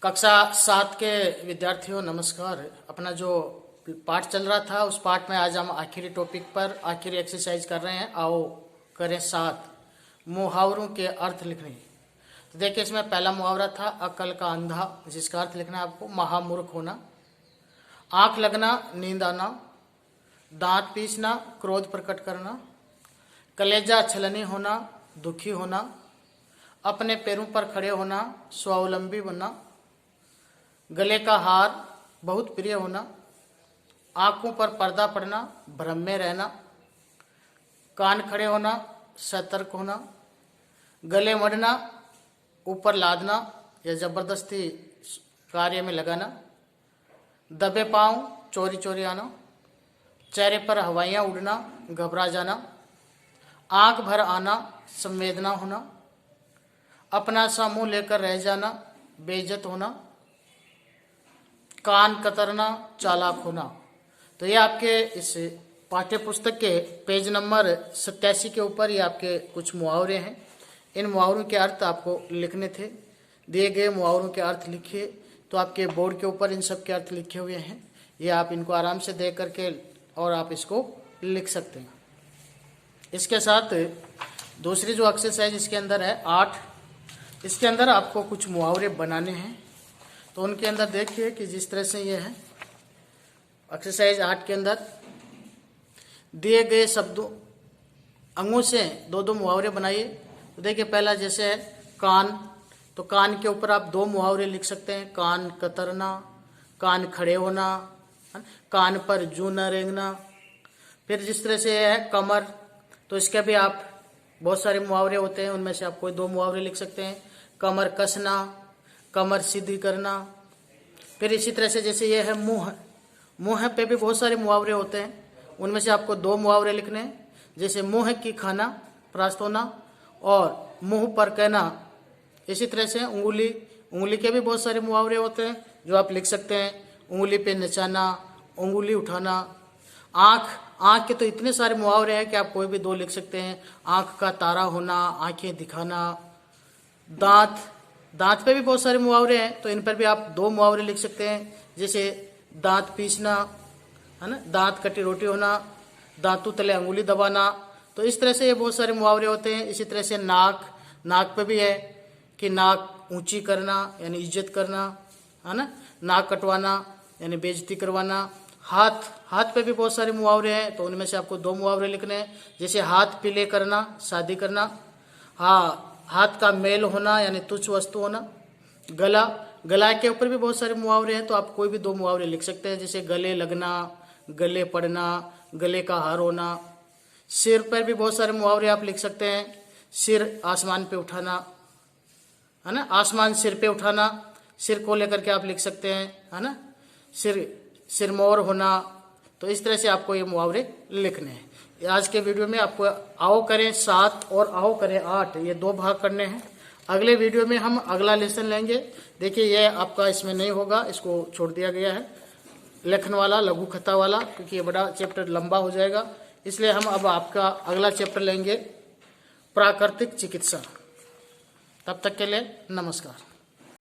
कक्षा 7 के विद्यार्थियों नमस्कार। अपना जो पाठ चल रहा था उस पाठ में आज हम आखिरी टॉपिक पर आखिरी एक्सरसाइज कर रहे हैं। आओ करें साथ मुहावरों के अर्थ लिखने। तो देखिए इसमें पहला मुहावरा था अकल का अंधा, जिसका अर्थ लिखना है आपको महामूर्ख होना। आंख लगना नींद आना, दांत पीसना क्रोध प्रकट करना, कलेजा छलनी होना दुखी होना, अपने पैरों पर खड़े होना स्वावलंबी बनना, गले का हार बहुत प्रिय होना, आंखों पर पर्दा पड़ना भ्रम में रहना, कान खड़े होना सतर्क होना, गले मढ़ना ऊपर लादना या जबरदस्ती कार्य में लगाना, दबे पांव चोरी चोरी आना, चेहरे पर हवाइयाँ उड़ना घबरा जाना, आंख भर आना संवेदना होना, अपना सा मुंह लेकर रह जाना बेइज्जत होना, कान कतरना चालाक होना। तो ये आपके इस पाठ्य पुस्तक के पेज नंबर 87 के ऊपर ये आपके कुछ मुहावरे हैं। इन मुहावरों के अर्थ आपको लिखने थे। दिए गए मुहावरों के अर्थ लिखिए। तो आपके बोर्ड के ऊपर इन सब के अर्थ लिखे हुए हैं। ये आप इनको आराम से देख करके और आप इसको लिख सकते हैं। इसके साथ दूसरी जो एक्सरसाइज इसके अंदर है 8, इसके अंदर आपको कुछ मुहावरे बनाने हैं। तो उनके अंदर देखिए कि जिस तरह से ये है एक्सरसाइज 8 के अंदर दिए गए शब्दों अंगों से दो दो मुहावरे बनाइए। तो देखिए पहला जैसे है कान, तो कान के ऊपर आप दो मुहावरे लिख सकते हैं, कान कतरना, कान खड़े होना, कान पर जूं न रेंगना। फिर जिस तरह से है कमर, तो इसके भी आप बहुत सारे मुहावरे होते हैं, उनमें से आप कोई दो मुहावरे लिख सकते हैं, कमर कसना, कमर सीधी करना। फिर इसी तरह से जैसे ये है मुंह, मुंह पे भी बहुत सारे मुहावरे होते हैं, उनमें से आपको दो मुहावरे लिखने हैं, जैसे मुंह की खाना परास्त होना और मुंह पर कहना। इसी तरह से उंगली, उंगली के भी बहुत सारे मुहावरे होते हैं जो आप लिख सकते हैं, उंगली पे नचाना, उंगली उठाना। आँख, आँख के तो इतने सारे मुहावरे हैं कि आप कोई भी दो लिख सकते हैं, आँख का तारा होना, आँखें दिखाना। दांत, दांत पे भी बहुत सारे मुहावरे हैं, तो इन पर भी आप दो मुहावरे लिख सकते हैं, जैसे दांत पीसना, है ना, दांत कटी रोटी होना, दांतों तले अंगुली दबाना। तो इस तरह से ये बहुत सारे मुहावरे होते हैं। इसी तरह से नाक, नाक पे भी है कि नाक ऊंची करना यानी इज्जत करना, है ना, नाक कटवाना यानी बेइज्जती करवाना। हाथ, हाथ पे भी बहुत सारे मुहावरे हैं, तो उनमें से आपको दो मुहावरे लिखने हैं, जैसे हाथ पीले करना शादी करना, हाँ, हाथ का मेल होना यानी तुच्छ वस्तु होना। गला, गला के ऊपर भी बहुत सारे मुहावरे हैं, तो आप कोई भी दो मुहावरे लिख सकते हैं, जैसे गले लगना, गले पड़ना, गले का हार होना। सिर पर भी बहुत सारे मुहावरे आप लिख सकते हैं, सिर आसमान पे उठाना, है ना, आसमान सिर पे उठाना, सिर को लेकर के आप लिख सकते हैं, है ना, सिरमौर होना। तो इस तरह से आपको ये मुहावरे लिखने हैं। आज के वीडियो में आपको आओ करें 7 और आओ करें 8 ये दो भाग करने हैं। अगले वीडियो में हम अगला लेसन लेंगे। देखिए ये आपका इसमें नहीं होगा, इसको छोड़ दिया गया है, लेखन वाला, लघु कथा वाला, क्योंकि ये बड़ा चैप्टर लंबा हो जाएगा। इसलिए हम अब आपका अगला चैप्टर लेंगे प्राकृतिक चिकित्सा। तब तक के लिए नमस्कार।